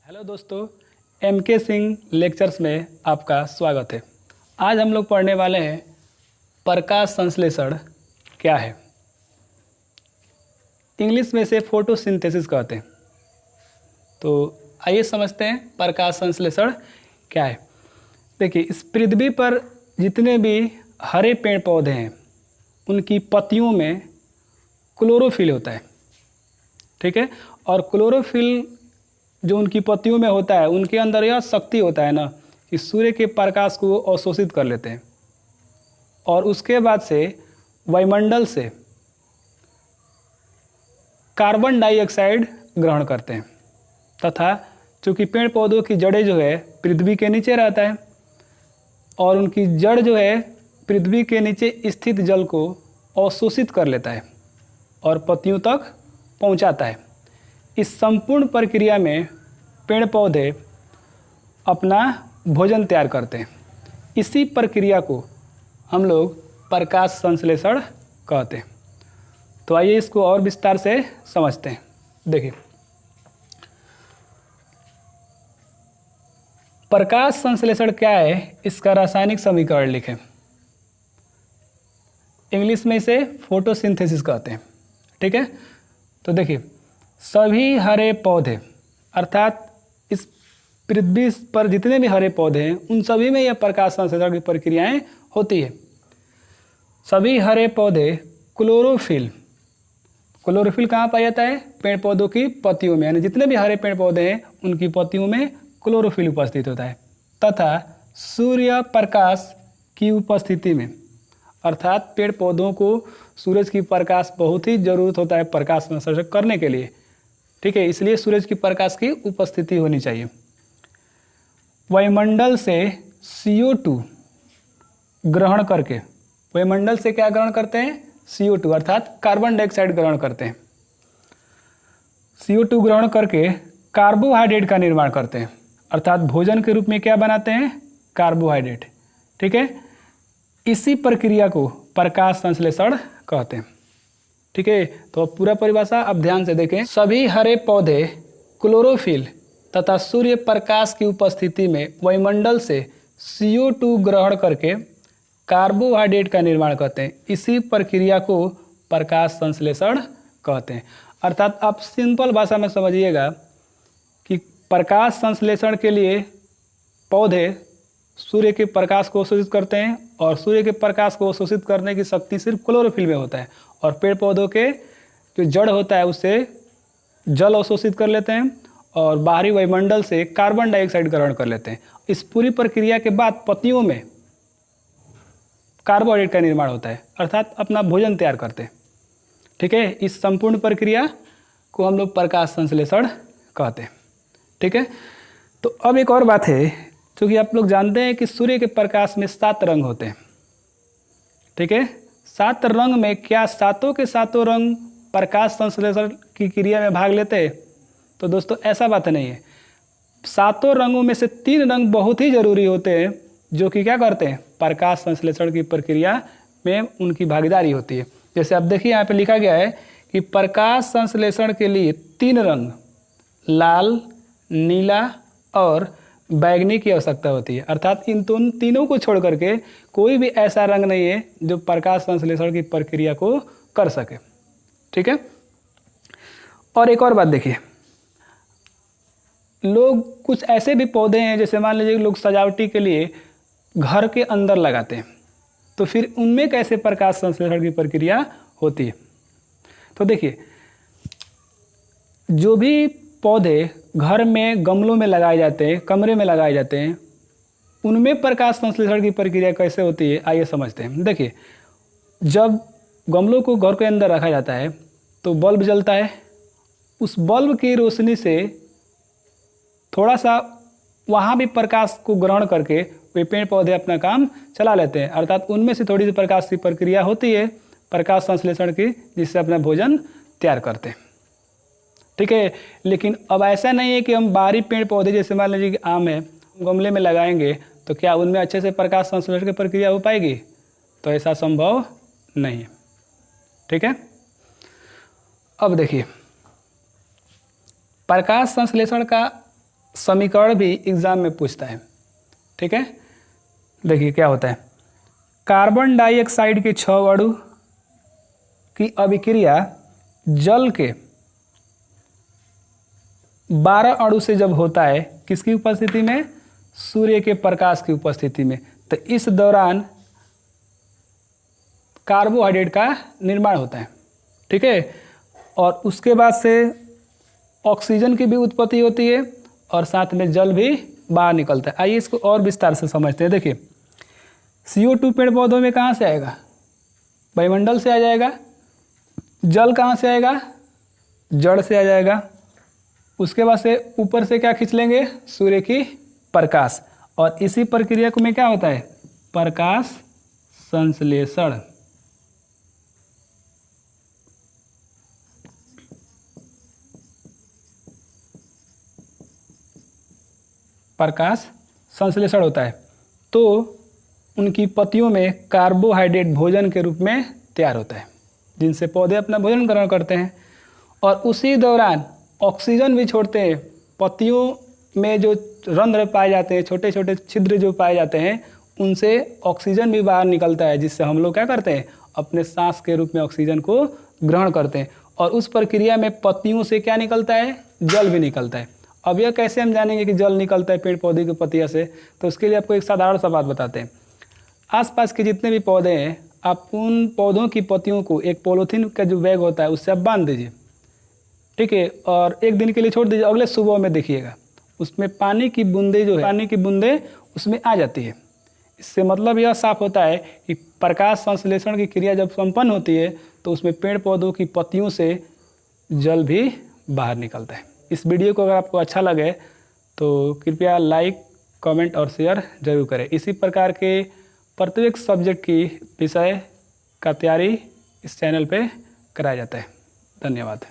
Hello दोस्तों, MK Singh lectures में आपका स्वागत है। आज हम लोग पढ़ने वाले हैं प्रकाश संश्लेषण क्या है। इंग्लिश में से फोटोसिंथेसिस कहते हैं। तो आइए समझते हैं प्रकाश संश्लेषण क्या है। देखिए, इस पृथ्वी पर जितने भी हरे पेड़ पौधे हैं उनकी पत्तियों में क्लोरोफिल होता है, ठीक है। और क्लोरोफिल जो उनकी पत्तियों में होता है, उनके अंदर यह शक्ति होता है ना कि सूर्य के प्रकाश को अवशोषित कर लेते हैं और उसके बाद से वायुमंडल से कार्बन डाइऑक्साइड ग्रहण करते हैं। तथा चूँकि पेड़ पौधों की जड़ें जो है पृथ्वी के नीचे रहता है और उनकी जड़ जो है पृथ्वी के नीचे स्थित जल को अवशोषित कर लेता है और पत्तियों तक पहुंचाता है। इस संपूर्ण प्रक्रिया में पेड़ पौधे अपना भोजन तैयार करते हैं। इसी प्रक्रिया को हम लोग प्रकाश संश्लेषण कहते हैं। तो आइए इसको और विस्तार से समझते हैं। देखिए, प्रकाश संश्लेषण क्या है, इसका रासायनिक समीकरण लिखें। इंग्लिश में इसे फोटोसिंथेसिस कहते हैं, ठीक है। तो देखिए, सभी हरे पौधे अर्थात इस पृथ्वी पर जितने भी हरे पौधे हैं उन सभी में यह प्रकाश संश्लेषण की प्रक्रियाएं होती है। सभी हरे पौधे क्लोरोफिल कहाँ पाया जाता है? पेड़ पौधों की पत्तियों में, यानी जितने भी हरे पेड़ पौधे हैं उनकी पत्तियों में क्लोरोफिल उपस्थित होता है। तथा सूर्य प्रकाश की उपस्थिति में, अर्थात पेड़ पौधों को सूरज की प्रकाश बहुत ही ज़रूरत होता है प्रकाश संश्लेषण करने के लिए, ठीक है। इसलिए सूरज की प्रकाश की उपस्थिति होनी चाहिए। वायुमंडल से CO2 ग्रहण करके, वायुमंडल से क्या ग्रहण करते हैं? CO2 अर्थात कार्बन डाइऑक्साइड ग्रहण करते हैं। CO2 ग्रहण करके कार्बोहाइड्रेट का निर्माण करते हैं, अर्थात भोजन के रूप में क्या बनाते हैं? कार्बोहाइड्रेट, ठीक है। इसी प्रक्रिया को प्रकाश संश्लेषण कहते हैं, ठीक है। तो पूरा परिभाषा अब ध्यान से देखें। सभी हरे पौधे क्लोरोफिल तथा सूर्य प्रकाश की उपस्थिति में वायुमंडल से CO2 ग्रहण करके कार्बोहाइड्रेट का निर्माण करते हैं। इसी प्रक्रिया को प्रकाश संश्लेषण कहते हैं। अर्थात आप सिंपल भाषा में समझिएगा कि प्रकाश संश्लेषण के लिए पौधे सूर्य के प्रकाश को अवशोषित करते हैं और सूर्य के प्रकाश को अवशोषित करने की शक्ति सिर्फ क्लोरोफिल में होता है और पेड़ पौधों के जो जड़ होता है उससे जल अवशोषित कर लेते हैं और बाहरी वायुमंडल से कार्बन डाइऑक्साइड ग्रहण कर लेते हैं। इस पूरी प्रक्रिया के बाद पत्तियों में कार्बोहाइड्रेट का निर्माण होता है, अर्थात अपना भोजन तैयार करते हैं, ठीक है। इस संपूर्ण प्रक्रिया को हम लोग प्रकाश संश्लेषण कहते हैं, ठीक है। तो अब एक और बात है, क्योंकि आप लोग जानते हैं कि सूर्य के प्रकाश में 7 रंग होते हैं, ठीक है। 7 रंग में क्या सातों के सातों रंग प्रकाश संश्लेषण की क्रिया में भाग लेते हैं? तो दोस्तों ऐसा बात नहीं है। 7 रंगों में से 3 रंग बहुत ही जरूरी होते हैं जो कि क्या करते हैं? प्रकाश संश्लेषण की प्रक्रिया में उनकी भागीदारी होती है। जैसे आप देखिए, यहाँ पे लिखा गया है कि प्रकाश संश्लेषण के लिए 3 रंग लाल, नीला और बैगनी की आवश्यकता होती है। अर्थात इन तीनों को छोड़ करके कोई भी ऐसा रंग नहीं है जो प्रकाश संश्लेषण की प्रक्रिया को कर सके, ठीक है। और एक और बात देखिए, लोग कुछ ऐसे भी पौधे हैं, जैसे मान लीजिए लोग सजावटी के लिए घर के अंदर लगाते हैं, तो फिर उनमें कैसे प्रकाश संश्लेषण की प्रक्रिया होती है? तो देखिए, जो भी पौधे घर में गमलों में लगाए जाते हैं, कमरे में लगाए जाते हैं, उनमें प्रकाश संश्लेषण की प्रक्रिया कैसे होती है, आइए समझते हैं। देखिए, जब गमलों को घर के अंदर रखा जाता है तो बल्ब जलता है। उस बल्ब की रोशनी से थोड़ा सा वहाँ भी प्रकाश को ग्रहण करके वे पेड़ पौधे अपना काम चला लेते हैं, अर्थात उनमें से थोड़ी सी प्रकाश की प्रक्रिया होती है प्रकाश संश्लेषण की, जिससे अपना भोजन तैयार करते हैं, ठीक है। लेकिन अब ऐसा नहीं है कि हम बाहरी पेड़ पौधे, जैसे मान लीजिए कि आम है, गमले में लगाएंगे तो क्या उनमें अच्छे से प्रकाश संश्लेषण की प्रक्रिया हो पाएगी? तो ऐसा संभव नहीं है, ठीक है। अब देखिए, प्रकाश संश्लेषण का समीकरण भी एग्जाम में पूछता है। ठीक है, देखिए क्या होता है। कार्बन डाइऑक्साइड के 6 अणु की अभिक्रिया जल के 12 अणु से जब होता है, किसकी उपस्थिति में? सूर्य के प्रकाश की उपस्थिति में, तो इस दौरान कार्बोहाइड्रेट का निर्माण होता है। ठीक है, और उसके बाद से ऑक्सीजन की भी उत्पत्ति होती है और साथ में जल भी बाहर निकलता है। आइए इसको और विस्तार से समझते हैं। देखिए, CO2 पेड़ पौधों में कहाँ से आएगा? वायुमंडल से आ जाएगा। जल कहाँ से आएगा? जड़ से आ जाएगा। उसके बाद से ऊपर से क्या खींच लेंगे? सूर्य की प्रकाश। और इसी प्रक्रिया में क्या होता है? प्रकाश संश्लेषण। प्रकाश संश्लेषण होता है, तो उनकी पत्तियों में कार्बोहाइड्रेट भोजन के रूप में तैयार होता है, जिनसे पौधे अपना भोजन ग्रहण करते हैं। और उसी दौरान ऑक्सीजन भी छोड़ते हैं। पत्तियों में जो रंध्र पाए जाते हैं, छोटे छोटे छिद्र जो पाए जाते हैं, उनसे ऑक्सीजन भी बाहर निकलता है, जिससे हम लोग क्या करते हैं? अपने सांस के रूप में ऑक्सीजन को ग्रहण करते हैं। और उस प्रक्रिया में पत्तियों से क्या निकलता है? जल भी निकलता है। अब यह कैसे हम जानेंगे कि जल निकलता है पेड़ पौधे की पत्तियाँ से? तो उसके लिए आपको एक साधारण सा बात बताते हैं। आसपास के जितने भी पौधे हैं, आप उन पौधों की पत्तियों को एक पॉलीथीन का जो बैग होता है उससे आप बांध दीजिए। ठीक है, और एक दिन के लिए छोड़ दीजिए। अगले सुबह में देखिएगा उसमें पानी की बूंदे जो है, पानी की बूंदे उसमें आ जाती है। इससे मतलब यह साफ होता है कि प्रकाश संश्लेषण की क्रिया जब संपन्न होती है तो उसमें पेड़ पौधों की पत्तियों से जल भी बाहर निकलता है। इस वीडियो को अगर आपको अच्छा लगे तो कृपया लाइक, कमेंट और शेयर जरूर करें। इसी प्रकार के प्रत्येक सब्जेक्ट की विषय का तैयारी इस चैनल पे कराया जाता है। धन्यवाद।